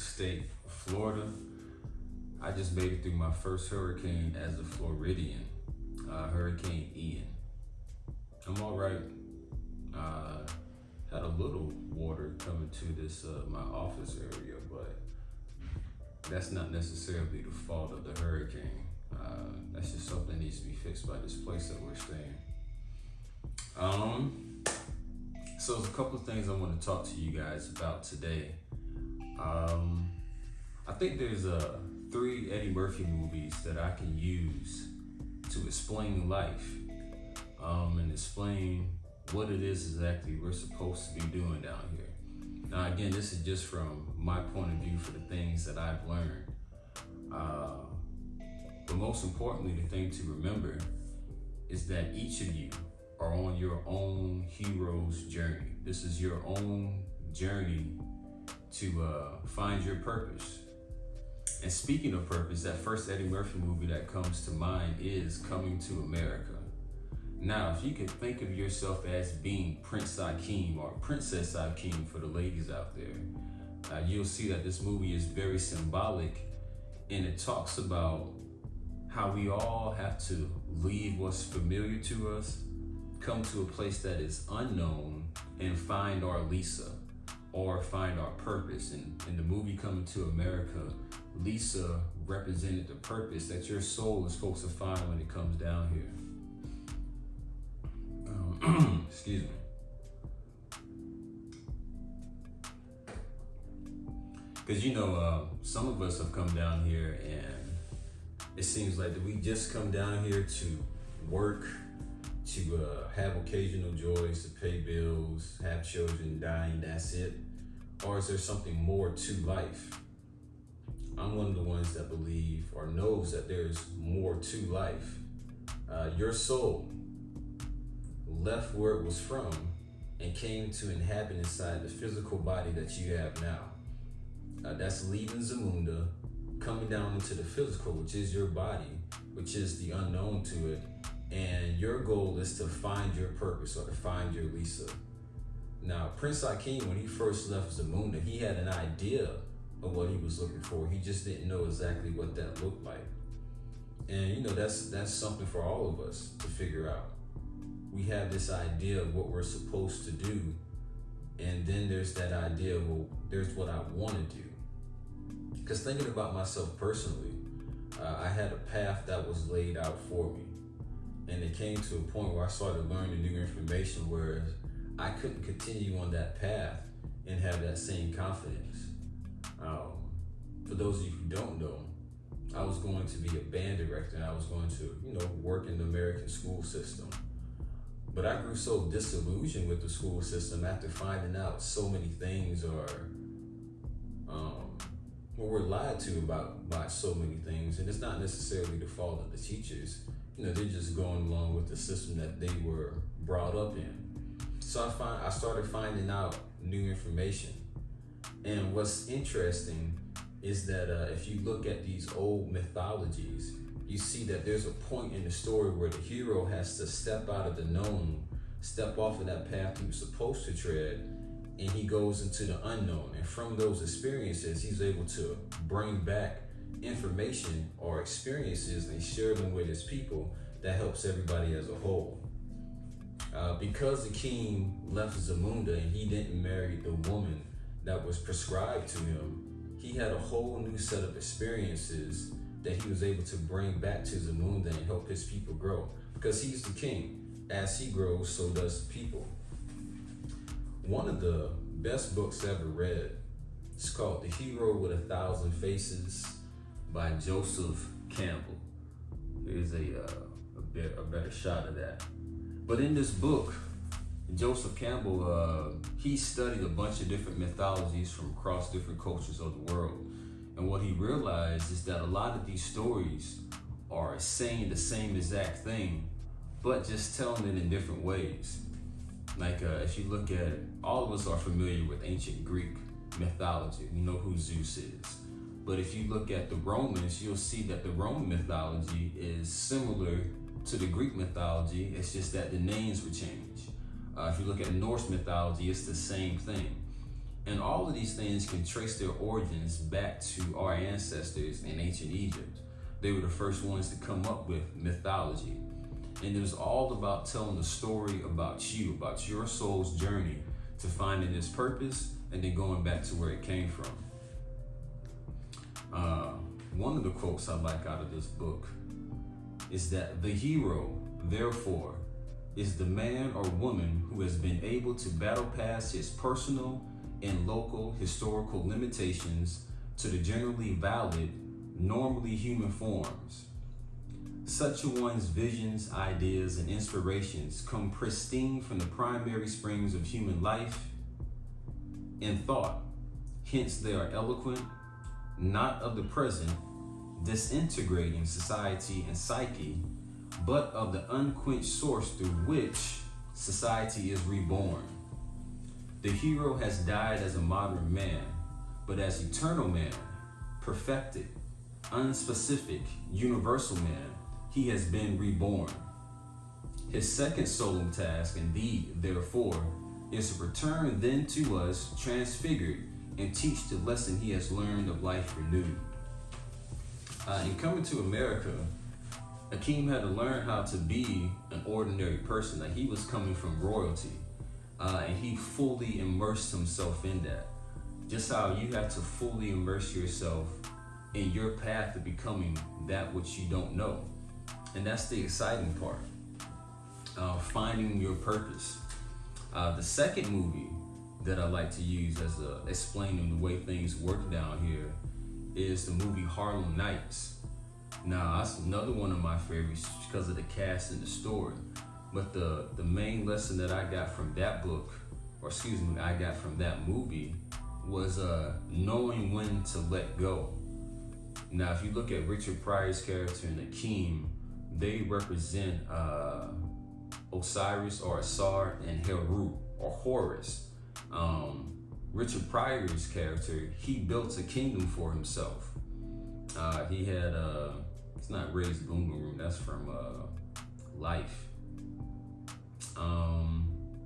state of Florida. I just made it through my first hurricane as a Floridian, Hurricane Ian. I'm all right. Had a little water coming to this my office area, but that's not necessarily the fault of the hurricane. That's just something that needs to be fixed by this place that we're staying. So there's a couple of things I want to talk to you guys about today. I think there's 3 Eddie Murphy movies that I can use to explain life and explain what it is exactly we're supposed to be doing down here. Now again, this is just from my point of view for the things that I've learned. But most importantly, the thing to remember is that each of you are on your own hero's journey. This is your own journey to find your purpose. And speaking of purpose, that first Eddie Murphy movie that comes to mind is Coming to America. Now, if you could think of yourself as being Prince Akeem or Princess Akeem for the ladies out there, you'll see that this movie is very symbolic, and it talks about how we all have to leave what's familiar to us, come to a place that is unknown, and find our Lisa or find our purpose. And in the movie Coming to America, Lisa represented the purpose that your soul is supposed to find when it comes down here. Excuse me. Because some of us have come down here and it seems like that we just come down here to work, to have occasional joys, to pay bills, have children, dying, that's it? Or is there something more to life? I'm one of the ones that believe or knows that there's more to life. Your soul left where it was from and came to inhabit inside the physical body that you have now. That's leaving Zamunda, coming down into the physical, which is your body, which is the unknown to it. And your goal is to find your purpose or to find your Lisa. Now, Prince Akeem, when he first left Zamunda, he had an idea of what he was looking for. He just didn't know exactly what that looked like. And that's something for all of us to figure out. We have this idea of what we're supposed to do, and then there's that idea of, well, there's what I want to do. Because thinking about myself personally, I had a path that was laid out for me, and it came to a point where I started learning new information where I couldn't continue on that path and have that same confidence. For those of you who don't know, I was going to be a band director, and I was going to, work in the American school system. But I grew so disillusioned with the school system after finding out so many things we're lied to about by so many things. And it's not necessarily the fault of the teachers. They're just going along with the system that they were brought up in. So I started finding out new information. And what's interesting is that if you look at these old mythologies, you see that there's a point in the story where the hero has to step out of the known, step off of that path he was supposed to tread, and he goes into the unknown. And from those experiences, he's able to bring back information or experiences and share them with his people that helps everybody as a whole. Because the king left Zamunda and he didn't marry the woman that was prescribed to him, he had a whole new set of experiences that he was able to bring back to Zamunda and help his people grow. Because he's the king. As he grows, so does the people. One of the best books ever read, it's called The Hero with 1,000 Faces by Joseph Campbell. Here's a better shot of that. But in this book, Joseph Campbell, he studied a bunch of different mythologies from across different cultures of the world. And what he realized is that a lot of these stories are saying the same exact thing, but just telling it in different ways. Like if you look at it, all of us are familiar with ancient Greek mythology. We know who Zeus is. But if you look at the Romans, you'll see that the Roman mythology is similar to the Greek mythology. It's just that the names would change. If you look at Norse mythology, it's the same thing. And all of these things can trace their origins back to our ancestors in ancient Egypt. They were the first ones to come up with mythology. And it was all about telling a story about you, about your soul's journey to finding its purpose and then going back to where it came from. One of the quotes I like out of this book is that the hero, therefore, is the man or woman who has been able to battle past his personal and local historical limitations to the generally valid, normally human forms. Such a one's visions, ideas, and inspirations come pristine from the primary springs of human life and thought. Hence, they are eloquent, not of the present, disintegrating society and psyche, but of the unquenched source through which society is reborn. The hero has died as a modern man, but as eternal man, perfected, unspecific, universal man, he has been reborn. His second solemn task, indeed, therefore, is to return then to us transfigured and teach the lesson he has learned of life renewed. In coming to America, Akeem had to learn how to be an ordinary person. Like, he was coming from royalty, and he fully immersed himself in that. Just how you have to fully immerse yourself in your path to becoming that which you don't know. And that's the exciting part, finding your purpose. The second movie that I like to use as explaining the way things work down here is the movie Harlem Nights. Now, that's another one of my favorites because of the cast and the story. But the main lesson that I got from that book, I got from that movie, was knowing when to let go. Now, if you look at Richard Pryor's character and Akeem, they represent Osiris or Asar and Heru or Horus. Richard Pryor's character, he built a kingdom for himself. He had, it's not Ray's Boom Boom Room, that's from Life.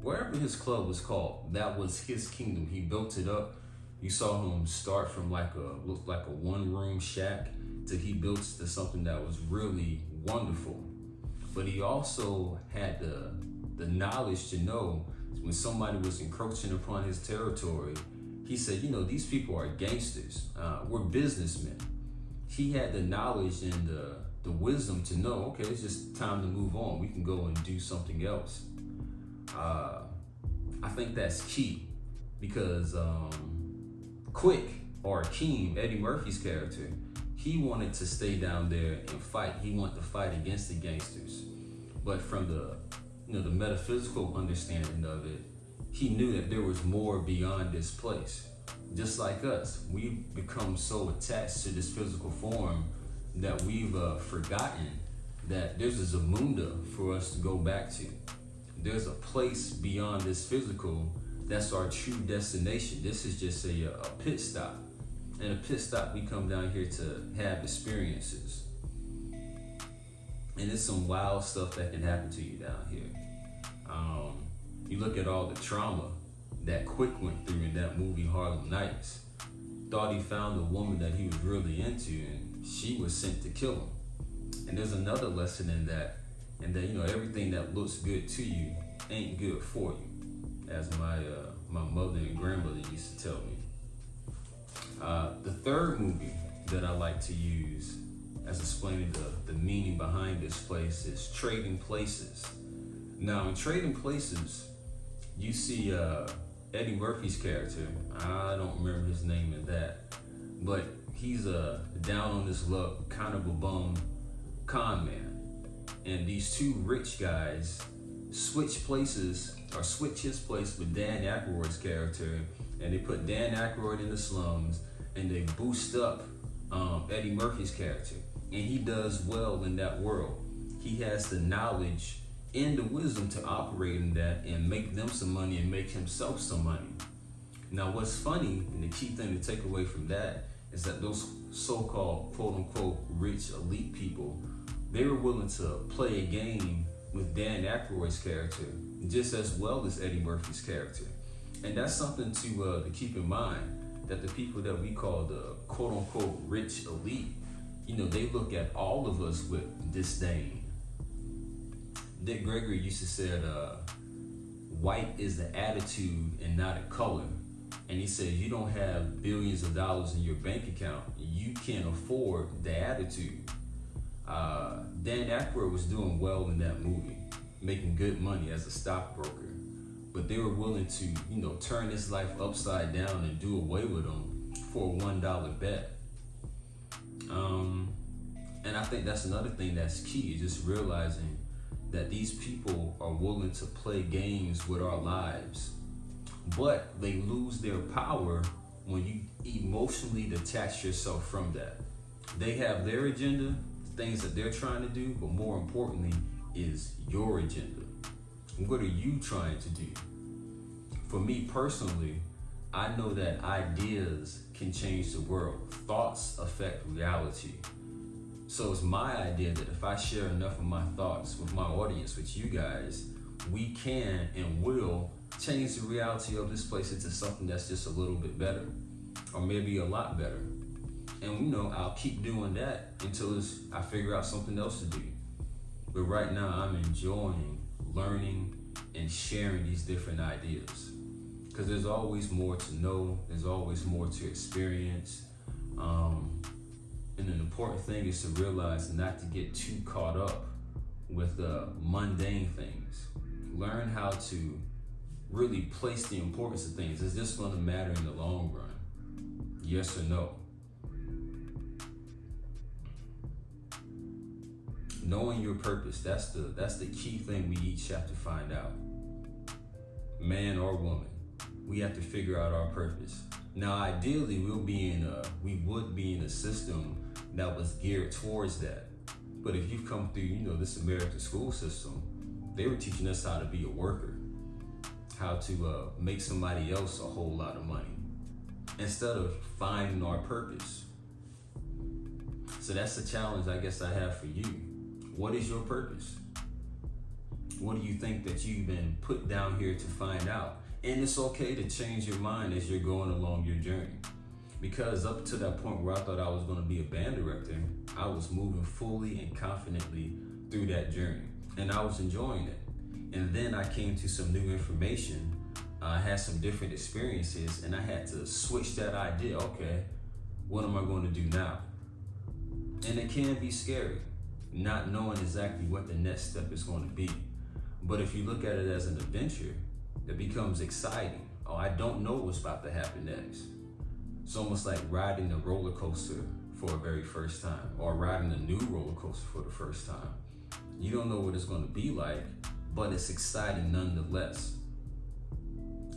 Wherever his club was called, that was his kingdom. He built it up. You saw him start from looked like a one-room shack till he built to something that was really wonderful. But he also had the knowledge to know when somebody was encroaching upon his territory. He said, these people are gangsters. We're businessmen. He had the knowledge and the wisdom to know, okay, it's just time to move on. We can go and do something else. I think that's key because Quick, or Akeem, Eddie Murphy's character, he wanted to stay down there and fight. He wanted to fight against the gangsters. But from the metaphysical understanding of it, he knew that there was more beyond this place. Just like us, we've become so attached to this physical form that we've forgotten that there's a Zamunda for us to go back to. There's a place beyond this physical that's our true destination. This is just a pit stop. And a pit stop, we come down here to have experiences. And it's some wild stuff that can happen to you down here. You look at all the trauma that Quick went through in that movie Harlem Nights. Thought he found a woman that he was really into, and she was sent to kill him. And there's another lesson in that, and that everything that looks good to you ain't good for you, as my mother and grandmother used to tell me. The third movie that I like to use as explaining the meaning behind this place is Trading Places. Now, in Trading Places, you see Eddie Murphy's character. I don't remember his name in that, but he's down on his luck, kind of a bum con man. And these two rich guys switch his place with Dan Aykroyd's character, and they put Dan Aykroyd in the slums, and they boost up Eddie Murphy's character. And he does well in that world. He has the knowledge and the wisdom to operate in that and make them some money and make himself some money. Now, what's funny, and the key thing to take away from that, is that those so-called quote-unquote rich elite people, they were willing to play a game with Dan Aykroyd's character just as well as Eddie Murphy's character. And that's something to keep in mind, that the people that we call the quote unquote rich elite, they look at all of us with disdain. Dick Gregory used to say white is the attitude and not a color. And he said, you don't have billions of dollars in your bank account, you can't afford the attitude. Dan Aykroyd was doing well in that movie, making good money as a stockbroker. But they were willing to, turn his life upside down and do away with him for a $1 bet. And I think that's another thing that's key, is just realizing that these people are willing to play games with our lives, but they lose their power when you emotionally detach yourself from that. They have their agenda, things that they're trying to do, but more importantly is your agenda. What are you trying to do? For me personally, I know that ideas can change the world. Thoughts affect reality. So it's my idea that if I share enough of my thoughts with my audience, with you guys, we can and will change the reality of this place into something that's just a little bit better, or maybe a lot better. And I'll keep doing that until I figure out something else to do. But right now I'm enjoying learning and sharing these different ideas, because there's always more to know, there's always more to experience. And an important thing is to realize not to get too caught up with mundane things. Learn how to really place the importance of things. Is this going to matter in the long run? Yes or no? Knowing your purpose, that's the key thing we each have to find out. Man or woman, we have to figure out our purpose. Now, ideally, we would be in a system that was geared towards that. But if you've come through, this American school system, they were teaching us how to be a worker, how to make somebody else a whole lot of money, instead of finding our purpose. So that's the challenge I guess I have for you. What is your purpose? What do you think that you've been put down here to find out? And it's okay to change your mind as you're going along your journey. Because up to that point where I thought I was going to be a band director, I was moving fully and confidently through that journey. And I was enjoying it. And then I came to some new information. I had some different experiences, and I had to switch that idea. Okay, what am I going to do now? And it can be scary, not knowing exactly what the next step is going to be. But if you look at it as an adventure, it becomes exciting. Oh, I don't know what's about to happen next. It's almost like riding a roller coaster for a very first time, or riding a new roller coaster for the first time. You don't know what it's going to be like, but it's exciting nonetheless.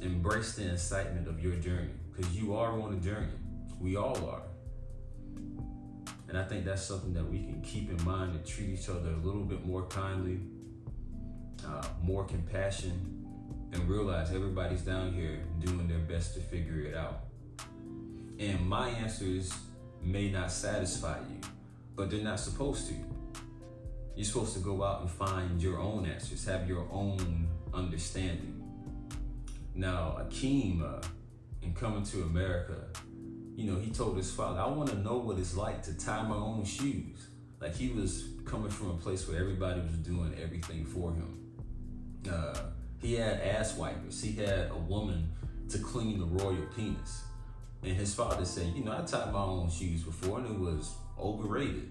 Embrace the excitement of your journey, because you are on a journey. We all are. And I think that's something that we can keep in mind, and treat each other a little bit more kindly, more compassion, and realize everybody's down here doing their best to figure it out. And my answers may not satisfy you, but they're not supposed to. You're supposed to go out and find your own answers, have your own understanding. Now, Akeem, in Coming to America, he told his father, I want to know what it's like to tie my own shoes. Like, he was coming from a place where everybody was doing everything for him. He had ass wipers. He had a woman to clean the royal penis. And his father said, I tied my own shoes before, and it was overrated.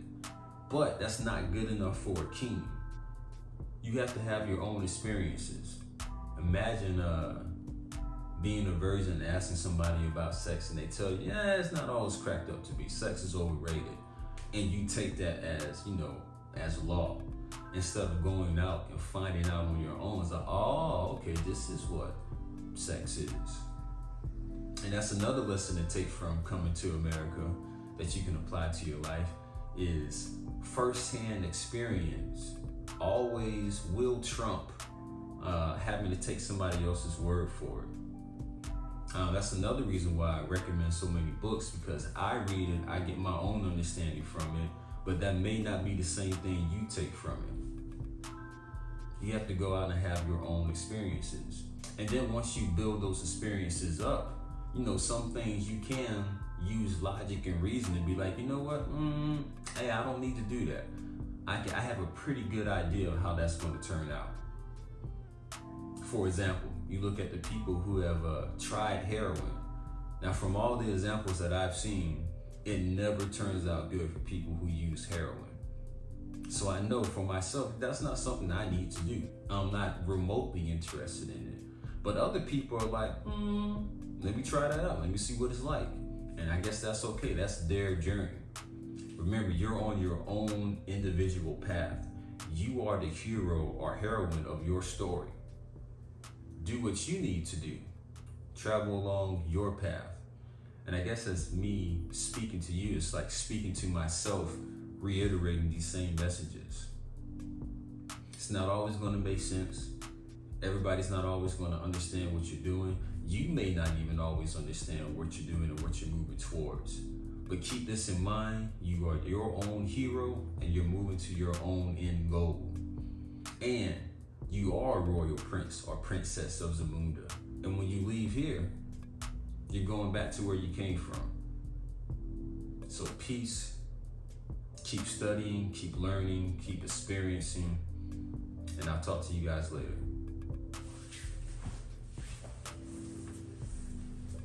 But that's not good enough for a king. You have to have your own experiences. Imagine being a virgin and asking somebody about sex, and they tell you, yeah, it's not all it's cracked up to be. Sex is overrated. And you take that as law. Instead of going out and finding out on your own, it's like, oh, okay, this is what sex is. And that's another lesson to take from Coming to America that you can apply to your life, is firsthand experience always will trump having to take somebody else's word for it. That's another reason why I recommend so many books, because I read it, I get my own understanding from it, but that may not be the same thing you take from it. You have to go out and have your own experiences. And then once you build those experiences up, you know, some things you can use logic and reason to be like, you know what, hey, I don't need to do that. I have a pretty good idea of how that's going to turn out. For example, you look at the people who have tried heroin. Now, from all the examples that I've seen, it never turns out good for people who use heroin. So I know for myself, that's not something I need to do. I'm not remotely interested in it. But other people are like, let me try that out. Let me see what it's like. And I guess that's okay. That's their journey. Remember, you're on your own individual path. You are the hero or heroine of your story. Do what you need to do. Travel along your path. And I guess as me speaking to you, it's like speaking to myself, reiterating these same messages. It's not always going to make sense. Everybody's not always going to understand what you're doing. You may not even always understand what you're doing or what you're moving towards. But keep this in mind, you are your own hero and you're moving to your own end goal. And you are a royal prince or princess of Zamunda. And when you leave here, you're going back to where you came from. So peace, keep studying, keep learning, keep experiencing, and I'll talk to you guys later.